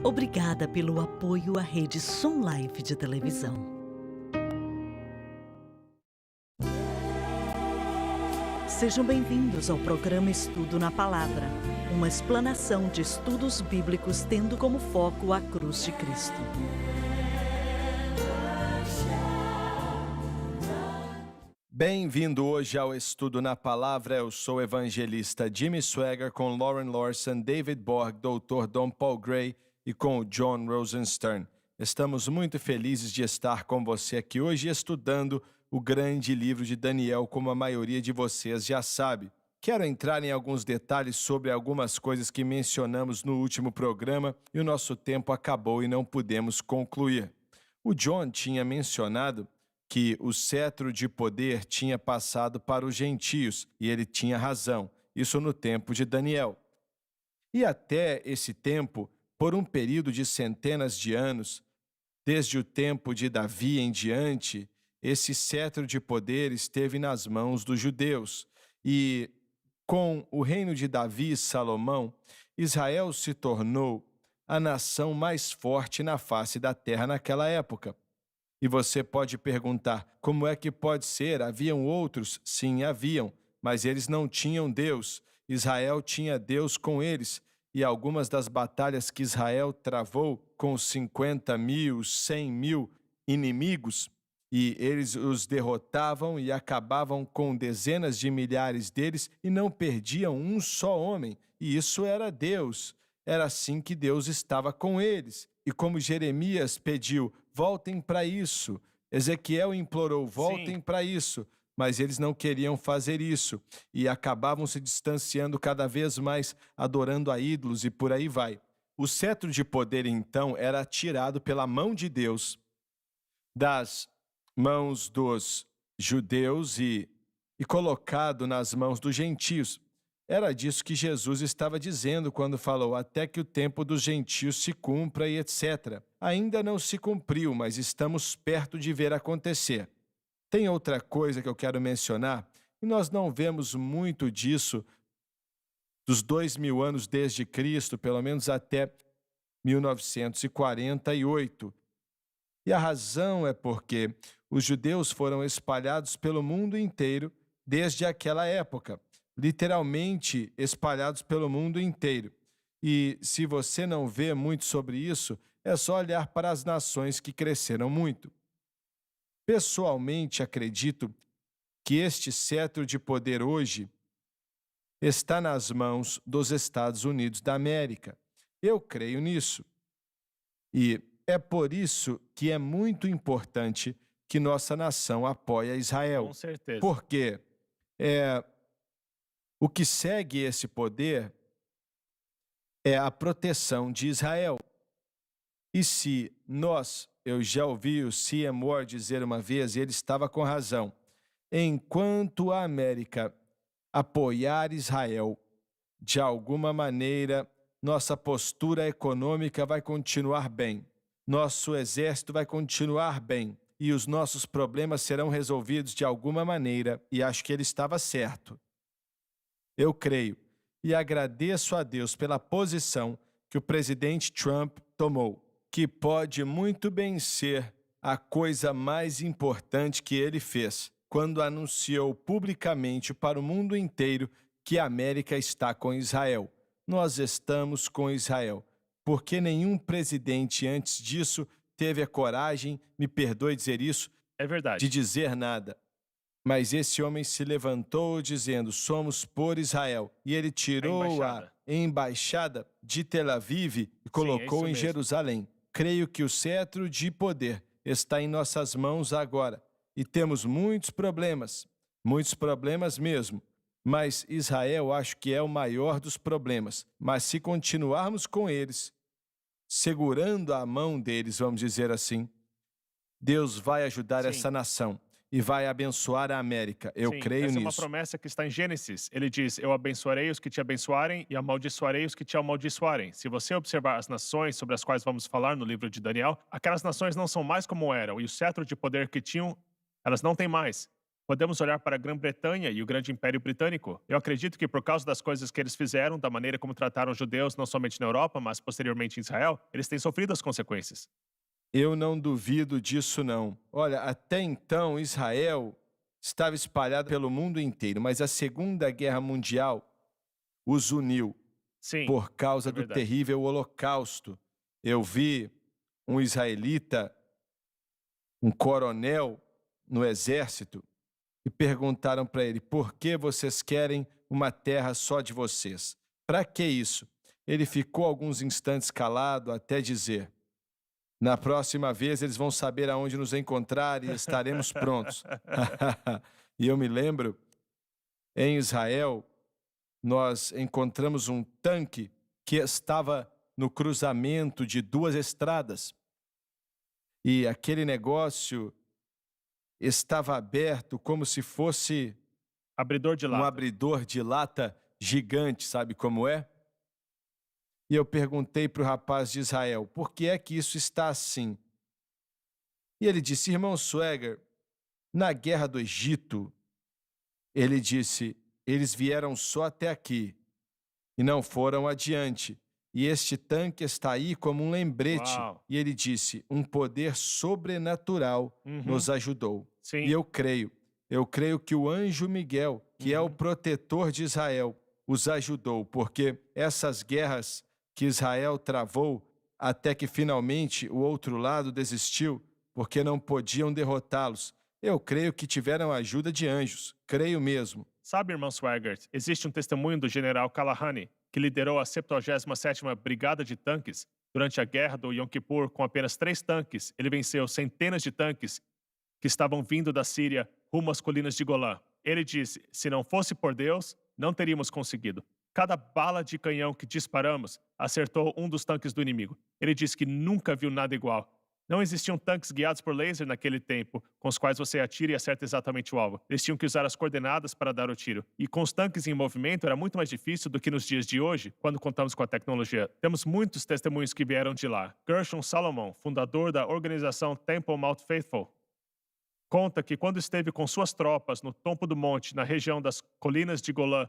Obrigada pelo apoio à rede Som Life de televisão. Sejam bem-vindos ao programa Estudo na Palavra, uma explanação de estudos bíblicos tendo como foco a cruz de Cristo. Bem-vindo hoje ao Estudo na Palavra. Eu sou o evangelista Jimmy Swaggart com Lauren Lawson, David Borg, Dr. Don Paul Gray e com o John Rosenstern. Estamos muito felizes de estar com você aqui hoje estudando o grande livro de Daniel, como a maioria de vocês já sabe. Quero entrar em alguns detalhes sobre algumas coisas que mencionamos no último programa e o nosso tempo acabou e não pudemos concluir. O John tinha mencionado que o cetro de poder tinha passado para os gentios, e ele tinha razão, isso no tempo de Daniel. E até esse tempo, por um período de centenas de anos, desde o tempo de Davi em diante, esse cetro de poder esteve nas mãos dos judeus. E com o reino de Davi e Salomão, Israel se tornou a nação mais forte na face da terra naquela época. E você pode perguntar, como é que pode ser? Haviam outros? Sim, haviam, mas eles não tinham Deus. Israel tinha Deus com eles. E algumas das batalhas que Israel travou com 50 mil, 100 mil inimigos, e eles os derrotavam e acabavam com dezenas de milhares deles e não perdiam um só homem. E isso era Deus. Era assim que Deus estava com eles. E como Jeremias pediu, voltem para isso. Ezequiel implorou, voltem para isso. Mas eles não queriam fazer isso. E acabavam se distanciando cada vez mais, adorando a ídolos e por aí vai. O cetro de poder, então, era tirado pela mão de Deus, das mãos dos judeus e colocado nas mãos dos gentios. Era disso que Jesus estava dizendo quando falou, até que o tempo dos gentios se cumpra e etc. Ainda não se cumpriu, mas estamos perto de ver acontecer. Tem outra coisa que eu quero mencionar, e nós não vemos muito disso dos 2000 anos desde Cristo, pelo menos até 1948. E a razão é porque os judeus foram espalhados pelo mundo inteiro desde aquela época. Literalmente espalhados pelo mundo inteiro. E se você não vê muito sobre isso, é só olhar para as nações que cresceram muito. Pessoalmente, acredito que este cetro de poder hoje está nas mãos dos Estados Unidos da América. Eu creio nisso. E é por isso que é muito importante que nossa nação apoie a Israel. Com certeza. Porque o que segue esse poder é a proteção de Israel. E se eu já ouvi o C.M. Moore dizer uma vez, e ele estava com razão, enquanto a América apoiar Israel, de alguma maneira, nossa postura econômica vai continuar bem, nosso exército vai continuar bem, e os nossos problemas serão resolvidos de alguma maneira, e acho que ele estava certo. Eu creio e agradeço a Deus pela posição que o presidente Trump tomou, que pode muito bem ser a coisa mais importante que ele fez, quando anunciou publicamente para o mundo inteiro que a América está com Israel. Nós estamos com Israel, porque nenhum presidente antes disso teve a coragem, me perdoe dizer isso, É verdade. de dizer nada. Mas esse homem se levantou dizendo, somos por Israel. E ele tirou a embaixada de Tel Aviv e colocou em mesmo. Jerusalém. Creio que o cetro de poder está em nossas mãos agora. E temos muitos problemas mesmo. Mas Israel acho que é o maior dos problemas. Mas se continuarmos com eles, segurando a mão deles, vamos dizer assim, Deus vai ajudar essa nação. E vai abençoar a América. Eu creio nisso. Essa é uma promessa que está em Gênesis. Ele diz, eu abençoarei os que te abençoarem e amaldiçoarei os que te amaldiçoarem. Se você observar as nações sobre as quais vamos falar no livro de Daniel, aquelas nações não são mais como eram. E o cetro de poder que tinham, elas não têm mais. Podemos olhar para a Grã-Bretanha e o grande Império Britânico. Eu acredito que por causa das coisas que eles fizeram, da maneira como trataram os judeus não somente na Europa, mas posteriormente em Israel, eles têm sofrido as consequências. Eu não duvido disso, não. Olha, até então Israel estava espalhado pelo mundo inteiro, mas a Segunda Guerra Mundial os uniu Sim, por causa é do verdade. terrível Holocausto. Eu vi um israelita, um coronel no exército, e perguntaram para ele: por que vocês querem uma terra só de vocês? Para que isso? Ele ficou alguns instantes calado até dizer: na próxima vez eles vão saber aonde nos encontrar e estaremos prontos. E eu me lembro, em Israel, nós encontramos um tanque que estava no cruzamento de duas estradas. E aquele negócio estava aberto como se fosse Abridor de um lata. abridor de lata gigante, sabe como é? E eu perguntei para o rapaz de Israel: por que é que isso está assim? E ele disse: irmão Swagger, na guerra do Egito, ele disse, eles vieram só até aqui e não foram adiante. E este tanque está aí como um lembrete. Uau. E ele disse: um poder sobrenatural nos ajudou. Sim. E eu creio que o anjo Miguel, que é o protetor de Israel, os ajudou, porque essas guerras que Israel travou, até que finalmente o outro lado desistiu, porque não podiam derrotá-los, eu creio que tiveram a ajuda de anjos, creio mesmo. Sabe, irmão Swaggart, existe um testemunho do general Kalahani, que liderou a 77ª Brigada de Tanques. Durante a guerra do Yom Kippur, com apenas 3 tanques, ele venceu centenas de tanques que estavam vindo da Síria rumo às colinas de Golã. Ele disse: se não fosse por Deus, não teríamos conseguido. Cada bala de canhão que disparamos acertou um dos tanques do inimigo. Ele disse que nunca viu nada igual. Não existiam tanques guiados por laser naquele tempo, com os quais você atira e acerta exatamente o alvo. Eles tinham que usar as coordenadas para dar o tiro. E com os tanques em movimento era muito mais difícil do que nos dias de hoje, quando contamos com a tecnologia. Temos muitos testemunhos que vieram de lá. Gershom Salomon, fundador da organização Temple Mount Faithful, conta que quando esteve com suas tropas no topo do monte, na região das colinas de Golã,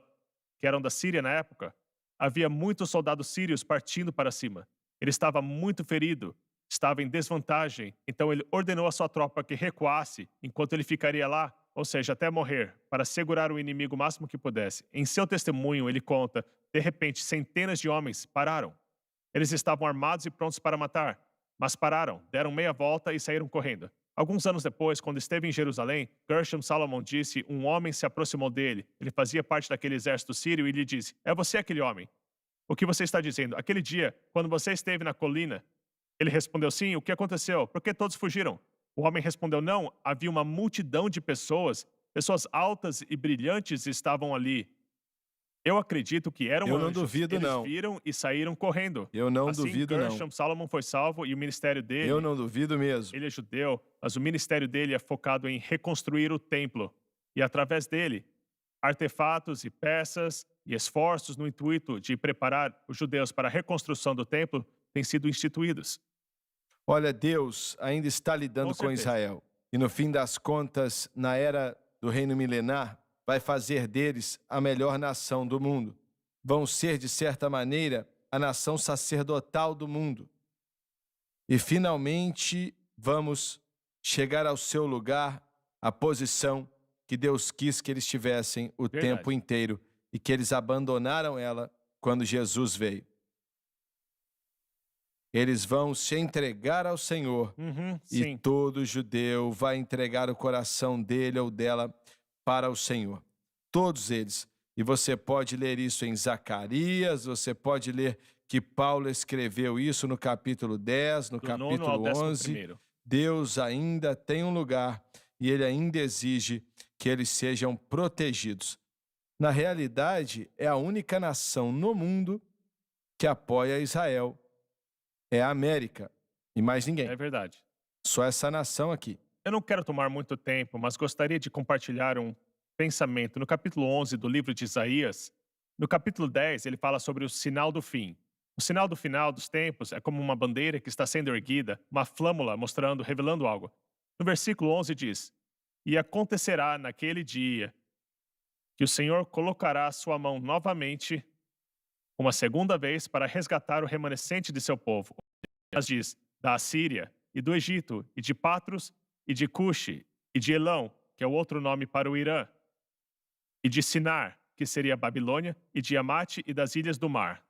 que eram da Síria na época, havia muitos soldados sírios partindo para cima. Ele estava muito ferido, estava em desvantagem, então ele ordenou a sua tropa que recuasse enquanto ele ficaria lá, ou seja, até morrer, para segurar o inimigo o máximo que pudesse. Em seu testemunho, ele conta, de repente, centenas de homens pararam. Eles estavam armados e prontos para matar, mas pararam, deram meia volta e saíram correndo. Alguns anos depois, quando esteve em Jerusalém, Gershom Salomon disse, um homem se aproximou dele, ele fazia parte daquele exército sírio, e lhe disse: é você aquele homem? O que você está dizendo? Aquele dia, quando você esteve na colina? Ele respondeu: sim, o que aconteceu? Por que todos fugiram? O homem respondeu: não, havia uma multidão de pessoas altas e brilhantes estavam ali. Eu acredito que eram Eu não anjos. duvido, Eles não. viram e saíram correndo. Eu não Assim, duvido, não. Gershom Salomon foi salvo e o ministério dele, Eu não duvido mesmo. ele é judeu, mas o ministério dele é focado em reconstruir o templo. E através dele, artefatos e peças e esforços no intuito de preparar os judeus para a reconstrução do templo têm sido instituídos. Olha, Deus ainda está lidando com certeza. Israel. E no fim das contas, na era do reino milenar, vai fazer deles a melhor nação do mundo. Vão ser, de certa maneira, a nação sacerdotal do mundo. E finalmente vamos chegar ao seu lugar, a posição que Deus quis que eles tivessem o Verdade. tempo inteiro e que eles abandonaram ela quando Jesus veio. Eles vão se entregar ao Senhor e Sim. todo judeu vai entregar o coração dele ou dela para o Senhor. Todos eles. E você pode ler isso em Zacarias, você pode ler que Paulo escreveu isso no capítulo 10, no Do 9º ao capítulo 11. 11º. Deus ainda tem um lugar e ele ainda exige que eles sejam protegidos. Na realidade, é a única nação no mundo que apoia Israel. É a América e mais ninguém. É verdade. Só essa nação aqui. Eu não quero tomar muito tempo, mas gostaria de compartilhar um pensamento. No capítulo 11 do livro de Isaías, no capítulo 10, ele fala sobre o sinal do fim. O sinal do final dos tempos é como uma bandeira que está sendo erguida, uma flâmula mostrando, revelando algo. No versículo 11 diz: E acontecerá naquele dia que o Senhor colocará a sua mão novamente, uma segunda vez, para resgatar o remanescente de seu povo. Mas diz, da Assíria, e do Egito, e de Patros, e de Cuxi, e de Elão, que é o outro nome para o Irã, e de Sinar, que seria a Babilônia, e de Amate e das ilhas do mar.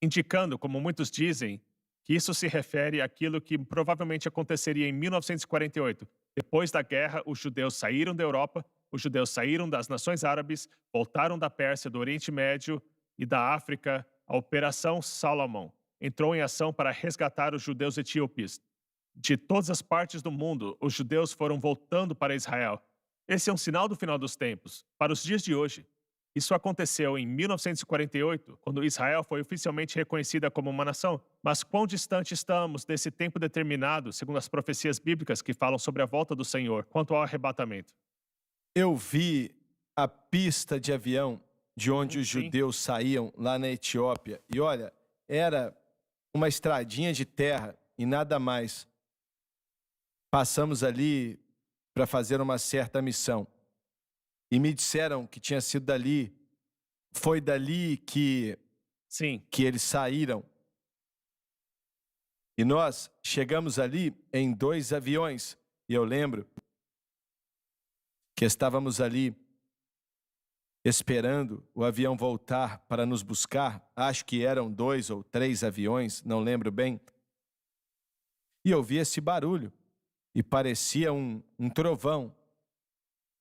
Indicando, como muitos dizem, que isso se refere àquilo que provavelmente aconteceria em 1948. Depois da guerra, os judeus saíram da Europa, os judeus saíram das nações árabes, voltaram da Pérsia, do Oriente Médio e da África. A Operação Salomão entrou em ação para resgatar os judeus etíopes. De todas as partes do mundo, os judeus foram voltando para Israel. Esse é um sinal do final dos tempos, para os dias de hoje. Isso aconteceu em 1948, quando Israel foi oficialmente reconhecida como uma nação. Mas quão distante estamos desse tempo determinado, segundo as profecias bíblicas que falam sobre a volta do Senhor, quanto ao arrebatamento? Eu vi a pista de avião de onde os Sim. judeus saíam lá na Etiópia. E olha, era uma estradinha de terra e nada mais. Passamos ali para fazer uma certa missão. E me disseram que tinha sido dali, foi dali que Sim. eles saíram. E nós chegamos ali em 2 aviões. E eu lembro que estávamos ali esperando o avião voltar para nos buscar. Acho que eram 2 ou 3 aviões, não lembro bem. E eu vi esse barulho e parecia um trovão.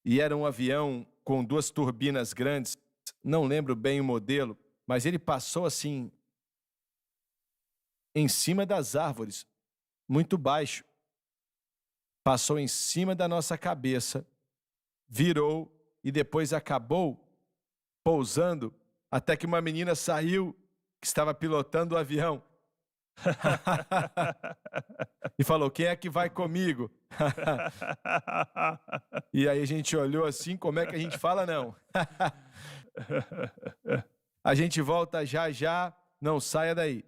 E era um avião com 2 turbinas grandes, não lembro bem o modelo, mas ele passou assim, em cima das árvores, muito baixo. Passou em cima da nossa cabeça, virou e depois acabou pousando, até que uma menina saiu, que estava pilotando o avião. E falou, quem é que vai comigo? E aí a gente olhou assim, como é que a gente fala não? A gente volta já já, não saia daí.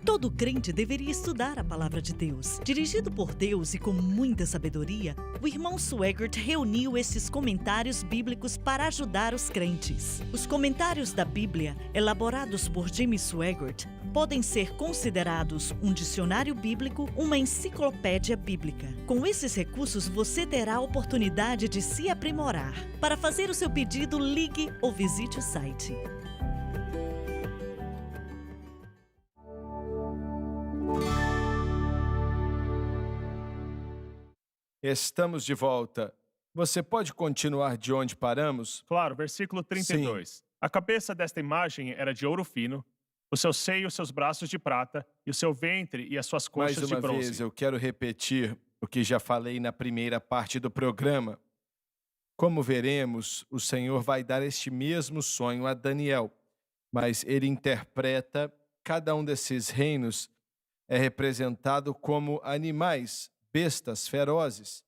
Todo crente deveria estudar a palavra de Deus. Dirigido por Deus e com muita sabedoria, o irmão Swaggart reuniu esses comentários bíblicos para ajudar os crentes. Os comentários da Bíblia, elaborados por Jimmy Swaggart, podem ser considerados um dicionário bíblico, uma enciclopédia bíblica. Com esses recursos, você terá a oportunidade de se aprimorar. Para fazer o seu pedido, ligue ou visite o site. Estamos de volta. Você pode continuar de onde paramos? Claro, versículo 32. Sim. A cabeça desta imagem era de ouro fino, o seu seio e os seus braços de prata, e o seu ventre e as suas coxas Mais de uma bronze. vez, eu quero repetir o que já falei na primeira parte do programa. Como veremos, o Senhor vai dar este mesmo sonho a Daniel, mas ele interpreta cada um desses reinos é representado como animais, bestas ferozes,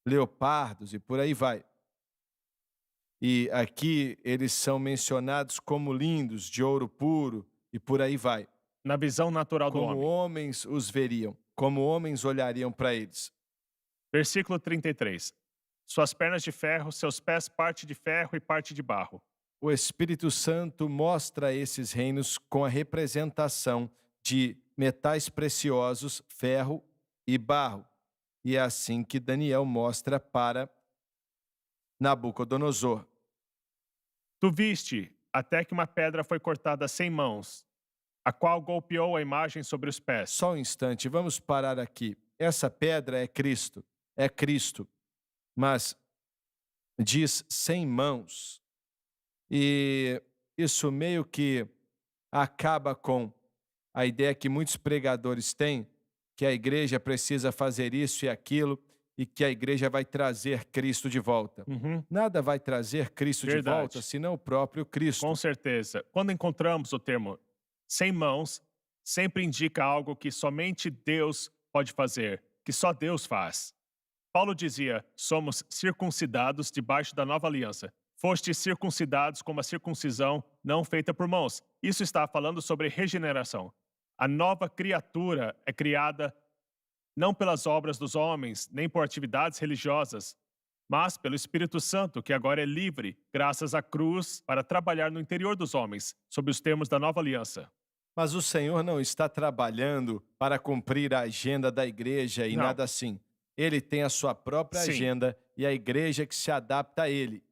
leopardos e por aí vai. E aqui eles são mencionados como lindos, de ouro puro e por aí vai. Na visão natural do Como homem. homens os veriam, como homens olhariam para eles. Versículo 33. Suas pernas de ferro, seus pés parte de ferro e parte de barro. O Espírito Santo mostra esses reinos com a representação de metais preciosos, ferro e barro. E é assim que Daniel mostra para Nabucodonosor. Tu viste até que uma pedra foi cortada sem mãos, a qual golpeou a imagem sobre os pés. Só um instante, vamos parar aqui. Essa pedra é Cristo, mas diz sem mãos. E isso meio que acaba com a ideia que muitos pregadores têm, que a igreja precisa fazer isso e aquilo, e que a igreja vai trazer Cristo de volta. Nada vai trazer Cristo de volta, senão o próprio Cristo. Com certeza. Quando encontramos o termo sem mãos, sempre indica algo que somente Deus pode fazer, que só Deus faz. Paulo dizia, somos circuncidados debaixo da nova aliança. Fostes circuncidados com uma circuncisão não feita por mãos. Isso está falando sobre regeneração. A nova criatura é criada não pelas obras dos homens, nem por atividades religiosas, mas pelo Espírito Santo, que agora é livre, graças à cruz, para trabalhar no interior dos homens, sob os termos da nova aliança. Mas o Senhor não está trabalhando para cumprir a agenda da igreja e Não. nada assim. Ele tem a sua própria Sim. agenda e a igreja que se adapta a ele.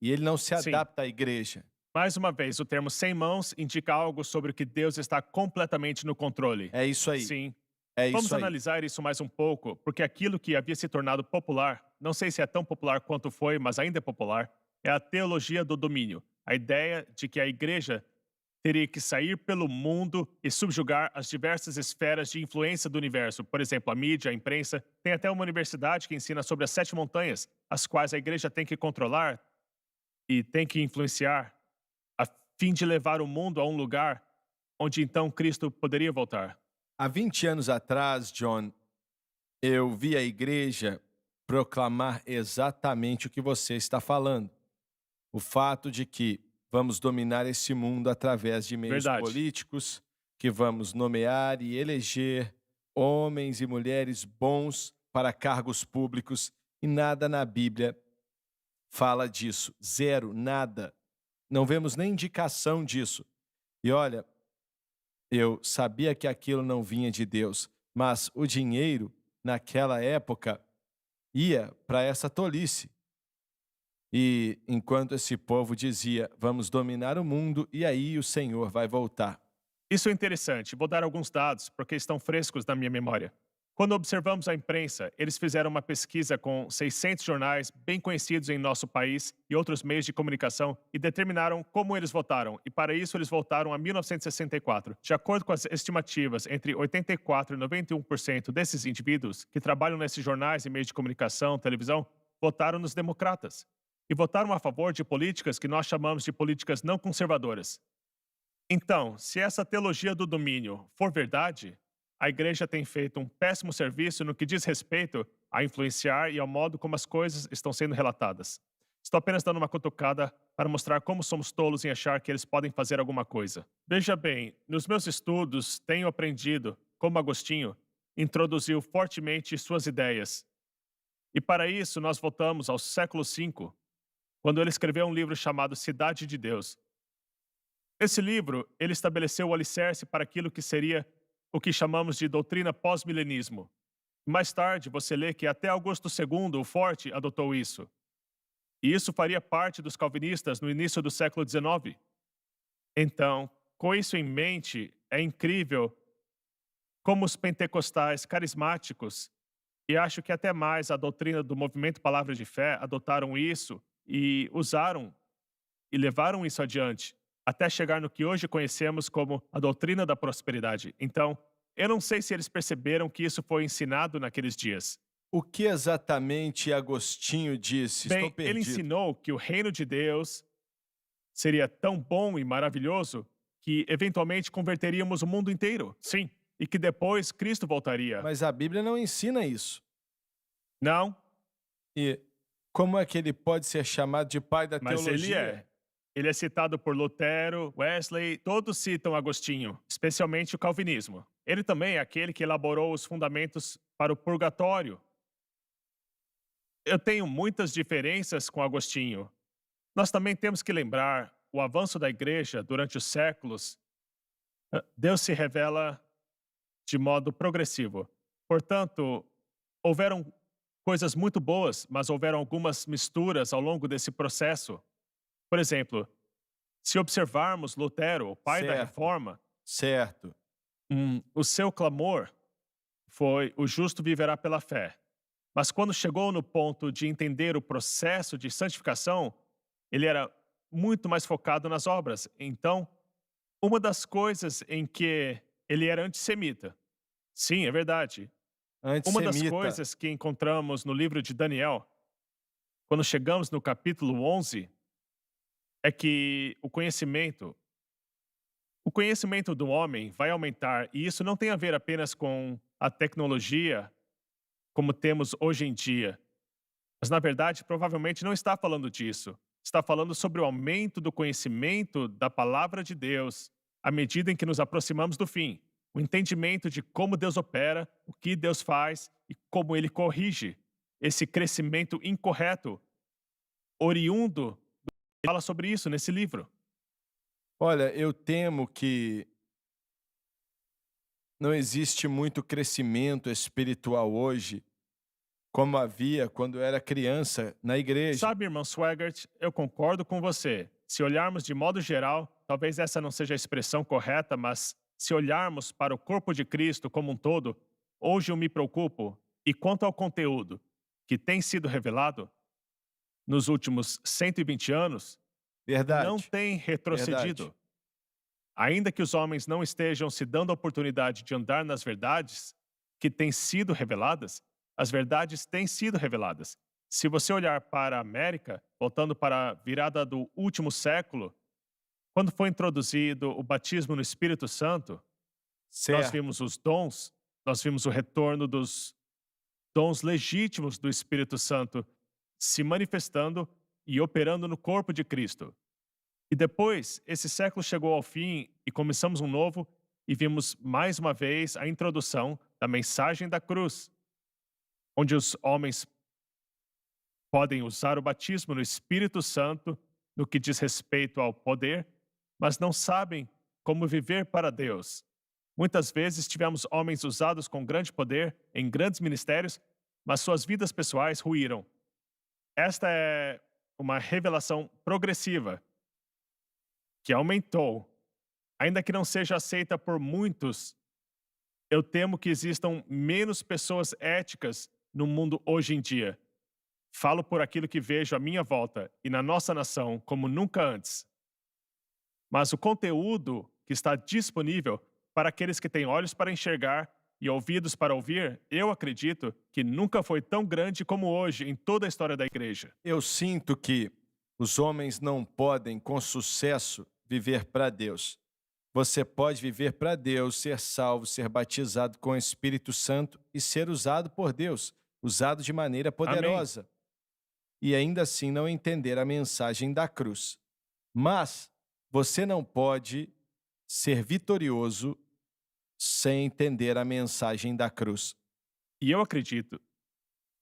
E ele não se Sim. adapta à igreja. Mais uma vez, o termo sem mãos indica algo sobre o que Deus está completamente no controle. É isso aí. Sim. É Vamos isso aí. analisar isso mais um pouco, porque aquilo que havia se tornado popular, não sei se é tão popular quanto foi, mas ainda é popular, é a teologia do domínio. A ideia de que a igreja teria que sair pelo mundo e subjugar as diversas esferas de influência do universo. Por exemplo, a mídia, a imprensa. Tem até uma universidade que ensina sobre as 7 montanhas, as quais a igreja tem que controlar e tem que influenciar, a fim de levar o mundo a um lugar onde então Cristo poderia voltar. Há 20 anos atrás, John, eu vi a igreja proclamar exatamente o que você está falando. O fato de que vamos dominar esse mundo através de meios Verdade. políticos, que vamos nomear e eleger homens e mulheres bons para cargos públicos, e nada na Bíblia fala disso. Zero, nada. Não vemos nem indicação disso. E olha, eu sabia que aquilo não vinha de Deus, mas o dinheiro, naquela época, ia para essa tolice. E enquanto esse povo dizia, vamos dominar o mundo e aí o Senhor vai voltar. Isso é interessante. Vou dar alguns dados, porque estão frescos na minha memória. Quando observamos a imprensa, eles fizeram uma pesquisa com 600 jornais bem conhecidos em nosso país e outros meios de comunicação e determinaram como eles votaram. E para isso eles voltaram a 1964. De acordo com as estimativas, entre 84% e 91% desses indivíduos que trabalham nesses jornais e meios de comunicação, televisão, votaram nos democratas. E votaram a favor de políticas que nós chamamos de políticas não conservadoras. Então, se essa teologia do domínio for verdade, a igreja tem feito um péssimo serviço no que diz respeito a influenciar e ao modo como as coisas estão sendo relatadas. Estou apenas dando uma cutucada para mostrar como somos tolos em achar que eles podem fazer alguma coisa. Veja bem, nos meus estudos tenho aprendido como Agostinho introduziu fortemente suas ideias. E para isso nós voltamos ao século V, quando ele escreveu um livro chamado Cidade de Deus. Nesse livro, ele estabeleceu o alicerce para aquilo que seria o que chamamos de doutrina pós-milenismo. Mais tarde, você lê que até Augusto II, o Forte, adotou isso. E isso faria parte dos calvinistas no início do século XIX. Então, com isso em mente, é incrível como os pentecostais carismáticos, e acho que até mais a doutrina do movimento Palavra de Fé, adotaram isso e usaram e levaram isso adiante, até chegar no que hoje conhecemos como a doutrina da prosperidade. Então, eu não sei se eles perceberam que isso foi ensinado naqueles dias. O que exatamente Agostinho disse? Bem, Estou perdido. ele ensinou que o reino de Deus seria tão bom e maravilhoso que eventualmente converteríamos o mundo inteiro. Sim. E que depois Cristo voltaria. Mas a Bíblia não ensina isso. Não, E como é que ele pode ser chamado de pai da mas teologia? ele é. Ele é citado por Lutero, Wesley, todos citam Agostinho, especialmente o calvinismo. Ele também é aquele que elaborou os fundamentos para o purgatório. Eu tenho muitas diferenças com Agostinho. Nós também temos que lembrar o avanço da igreja durante os séculos. Deus se revela de modo progressivo. Portanto, houveram coisas muito boas, mas houveram algumas misturas ao longo desse processo. Por exemplo, se observarmos Lutero, o pai da Certo. Reforma, Certo. o seu clamor foi: o justo viverá pela fé. Mas quando chegou no ponto de entender o processo de santificação, ele era muito mais focado nas obras. Então, uma das coisas em que ele era antissemita. Sim, é verdade. Uma das Antissemita. coisas que encontramos no livro de Daniel, quando chegamos no capítulo 11, é que o conhecimento do homem vai aumentar, e isso não tem a ver apenas com a tecnologia como temos hoje em dia. Mas, na verdade, provavelmente não está falando disso. Está falando sobre o aumento do conhecimento da palavra de Deus à medida em que nos aproximamos do fim. o entendimento de como Deus opera, o que Deus faz e como Ele corrige esse crescimento incorreto, oriundo. Fala sobre isso nesse livro. Olha, eu temo que não existe muito crescimento espiritual hoje, como havia quando eu era criança na igreja. Sabe, irmão Swaggart, eu concordo com você. Se olharmos de modo geral, talvez essa não seja a expressão correta, mas se olharmos para o corpo de Cristo como um todo, hoje eu me preocupo. E quanto ao conteúdo que tem sido revelado nos últimos 120 anos, Verdade. não tem retrocedido. Verdade. Ainda que os homens não estejam se dando a oportunidade de andar nas verdades que têm sido reveladas, as verdades têm sido reveladas. Se você olhar para a América, voltando para a virada do último século, quando foi introduzido o batismo no Espírito Santo, nós Certo. vimos os dons, nós vimos o retorno dos dons legítimos do Espírito Santo se manifestando e operando no corpo de Cristo. E depois, esse século chegou ao fim e começamos um novo e vimos mais uma vez a introdução da mensagem da cruz, onde os homens podem usar o batismo no Espírito Santo no que diz respeito ao poder, mas não sabem como viver para Deus. Muitas vezes tivemos homens usados com grande poder em grandes ministérios, mas suas vidas pessoais ruíram. Esta é uma revelação progressiva que aumentou, ainda que não seja aceita por muitos. Eu temo que existam menos pessoas éticas no mundo hoje em dia. Falo por aquilo que vejo à minha volta e na nossa nação como nunca antes. Mas o conteúdo que está disponível para aqueles que têm olhos para enxergar e ouvidos para ouvir, eu acredito que nunca foi tão grande como hoje em toda a história da igreja. Eu sinto que os homens não podem, com sucesso, viver para Deus. Você pode viver para Deus, ser salvo, ser batizado com o Espírito Santo e ser usado por Deus, usado de maneira poderosa. E ainda assim não entender a mensagem da cruz. Mas você não pode ser vitorioso sem entender a mensagem da cruz. E eu acredito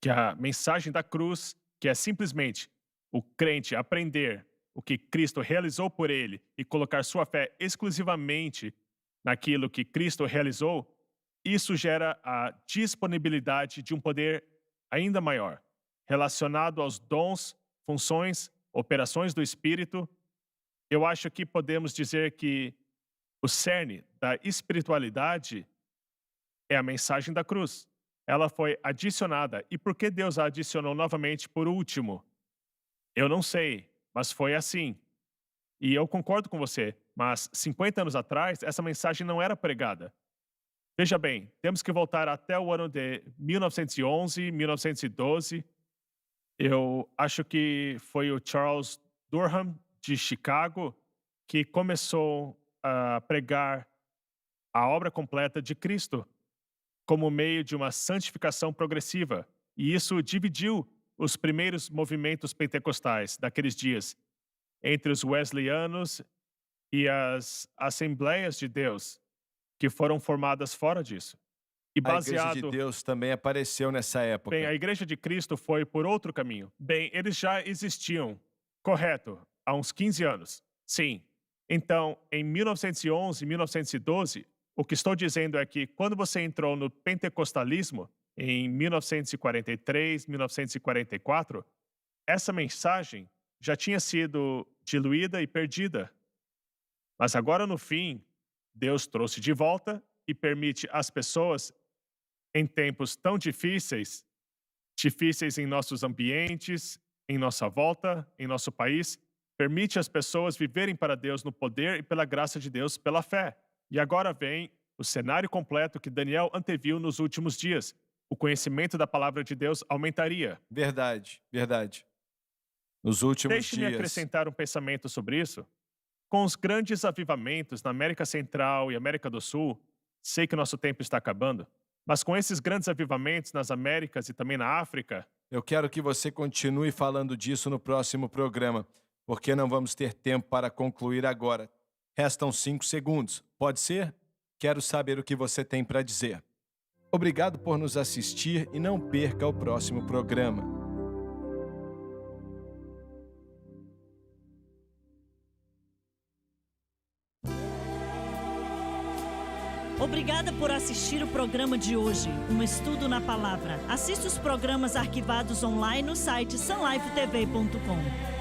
que a mensagem da cruz, que é simplesmente o crente aprender o que Cristo realizou por ele e colocar sua fé exclusivamente naquilo que Cristo realizou, isso gera a disponibilidade de um poder ainda maior, relacionado aos dons, funções, operações do Espírito. Eu acho que podemos dizer que o cerne da espiritualidade é a mensagem da cruz. Ela foi adicionada. E por que Deus a adicionou novamente por último? Eu não sei, mas foi assim. E eu concordo com você, mas 50 anos atrás, essa mensagem não era pregada. Veja bem, temos que voltar até o ano de 1911, 1912. Eu acho que foi o Charles Durham, de Chicago, que começou a pregar a obra completa de Cristo como meio de uma santificação progressiva. E isso dividiu os primeiros movimentos pentecostais daqueles dias entre os wesleyanos e as Assembleias de Deus, que foram formadas fora disso. E A Igreja de Deus também apareceu nessa época. Bem, a Igreja de Cristo foi por outro caminho. Bem, eles já existiam, correto, há uns 15 anos. Sim. Então, em 1911, 1912, o que estou dizendo é que quando você entrou no pentecostalismo, em 1943, 1944, essa mensagem já tinha sido diluída e perdida. Mas agora, no fim, Deus trouxe de volta e permite às pessoas, em tempos tão difíceis em nossos ambientes, em nossa volta, em nosso país, permite às pessoas viverem para Deus no poder e pela graça de Deus, pela fé. E agora vem o cenário completo que Daniel anteviu nos últimos dias. O conhecimento da palavra de Deus aumentaria. Verdade, verdade. Nos últimos Deixe-me dias... acrescentar um pensamento sobre isso. Com os grandes avivamentos na América Central e América do Sul, sei que nosso tempo está acabando, mas com esses grandes avivamentos nas Américas e também na África... Eu quero que você continue falando disso no próximo programa, porque não vamos ter tempo para concluir agora. Restam 5 segundos. Pode ser? Quero saber o que você tem para dizer. Obrigado por nos assistir e não perca o próximo programa. Obrigada por assistir o programa de hoje, um estudo na palavra. Assista os programas arquivados online no site sunlifetv.com.